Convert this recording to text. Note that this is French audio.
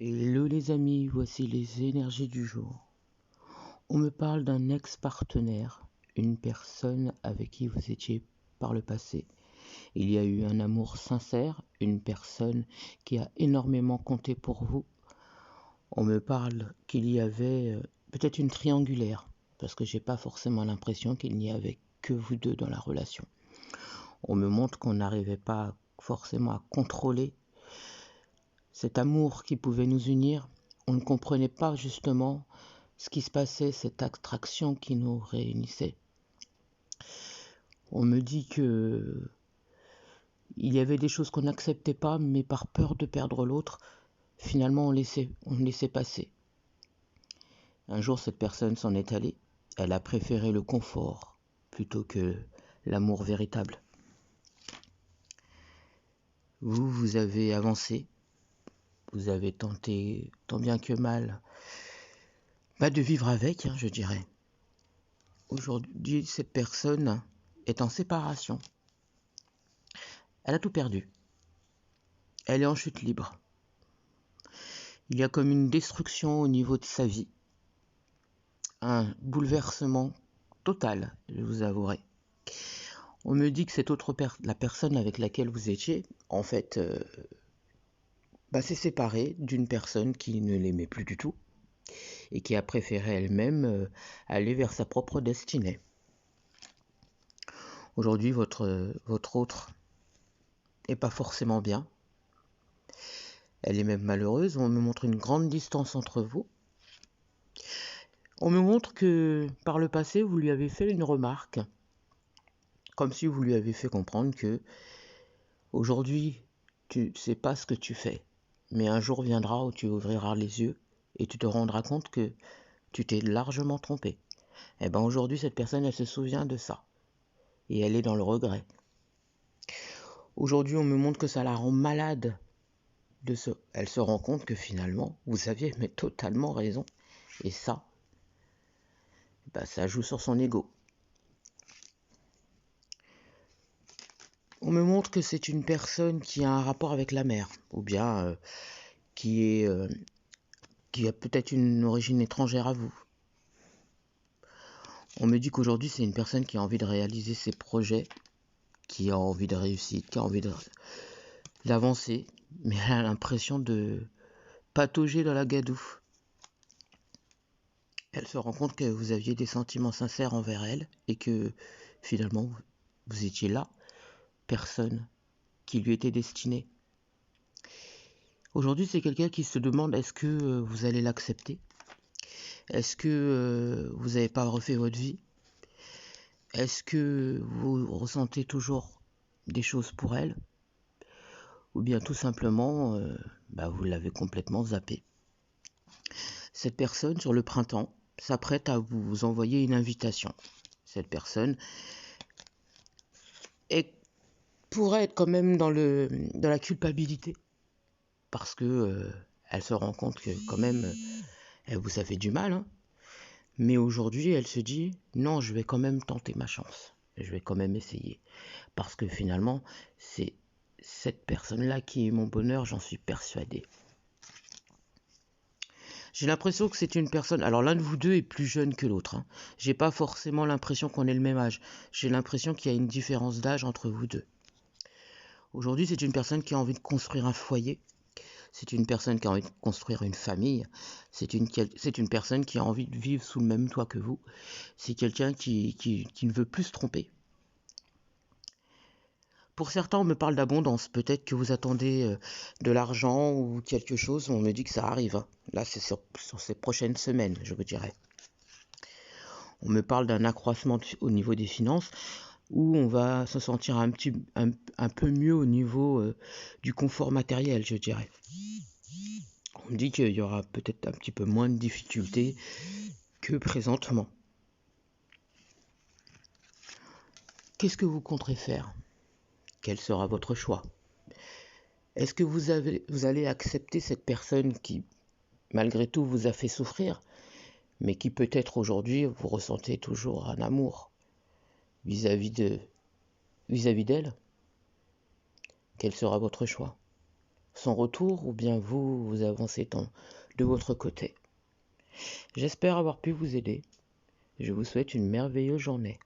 Hello les amis, voici les énergies du jour. On me parle d'un ex-partenaire, une personne avec qui vous étiez par le passé. Il y a eu un amour sincère, une personne qui a énormément compté pour vous. On me parle qu'il y avait peut-être une triangulaire, parce que j'ai pas forcément l'impression qu'il n'y avait que vous deux dans la relation. On me montre qu'on n'arrivait pas forcément à contrôler cet amour qui pouvait nous unir. On ne comprenait pas justement ce qui se passait, cette attraction qui nous réunissait. On me dit que il y avait des choses qu'on n'acceptait pas, mais par peur de perdre l'autre, finalement on laissait passer. Un jour, cette personne s'en est allée. Elle a préféré le confort plutôt que l'amour véritable. Vous avez avancé. Vous avez tenté, tant bien que mal, de vivre avec, je dirais. Aujourd'hui, cette personne est en séparation. Elle a tout perdu. Elle est en chute libre. Il y a comme une destruction au niveau de sa vie. Un bouleversement total, je vous avouerai. On me dit que la personne avec laquelle vous étiez, en fait, s'est séparée d'une personne qui ne l'aimait plus du tout et qui a préféré elle-même aller vers sa propre destinée. Aujourd'hui, votre autre est pas forcément bien. Elle est même malheureuse. On me montre une grande distance entre vous. On me montre que par le passé, vous lui avez fait une remarque, comme si vous lui avez fait comprendre que aujourd'hui, tu sais pas ce que tu fais, mais un jour viendra où tu ouvriras les yeux et tu te rendras compte que tu t'es largement trompé. Et bien aujourd'hui, cette personne, elle se souvient de ça et elle est dans le regret. Aujourd'hui, on me montre que ça la rend malade. Elle se rend compte que finalement, vous aviez mais totalement raison. Et ça, ça joue sur son ego. On me montre que c'est une personne qui a un rapport avec la mer, ou bien qui a peut-être une origine étrangère à vous. On me dit qu'aujourd'hui, c'est une personne qui a envie de réaliser ses projets, qui a envie de réussir, qui a envie d'avancer, mais elle a l'impression de patauger dans la gadoue. Elle se rend compte que vous aviez des sentiments sincères envers elle et que finalement, vous étiez là, personne qui lui était destiné. Aujourd'hui, c'est quelqu'un qui se demande est-ce que vous allez l'accepter? Est-ce que vous n'avez pas refait votre vie? Est-ce que vous ressentez toujours des choses pour elle? Ou bien tout simplement, vous l'avez complètement zappé. Cette personne, sur le printemps, s'apprête à vous envoyer une invitation. Cette personne pourrait être quand même dans la culpabilité. Parce que elle se rend compte que quand même, elle vous a fait du mal. Mais aujourd'hui, elle se dit, non, je vais quand même tenter ma chance. Je vais quand même essayer. Parce que finalement, c'est cette personne-là qui est mon bonheur, j'en suis persuadé. J'ai l'impression que c'est une personne... Alors l'un de vous deux est plus jeune que l'autre. J'ai pas forcément l'impression qu'on ait le même âge. J'ai l'impression qu'il y a une différence d'âge entre vous deux. Aujourd'hui, c'est une personne qui a envie de construire un foyer. C'est une personne qui a envie de construire une famille. C'est une personne qui a envie de vivre sous le même toit que vous. C'est quelqu'un qui ne veut plus se tromper. Pour certains, on me parle d'abondance. Peut-être que vous attendez de l'argent ou quelque chose. On me dit que ça arrive. Là, c'est sur ces prochaines semaines, je vous dirais. On me parle d'un accroissement au niveau des finances où on va se sentir un peu mieux au niveau du confort matériel, je dirais. On me dit qu'il y aura peut-être un petit peu moins de difficultés que présentement. Qu'est-ce que vous compterez faire? Quel sera votre choix? Est-ce que vous allez accepter cette personne qui, malgré tout, vous a fait souffrir, mais qui peut-être aujourd'hui, vous ressentez toujours un amour vis-à-vis d'elle? Quel sera votre choix? son retour ou bien vous avancez de votre côté. J'espère avoir pu vous aider. Je vous souhaite une merveilleuse journée.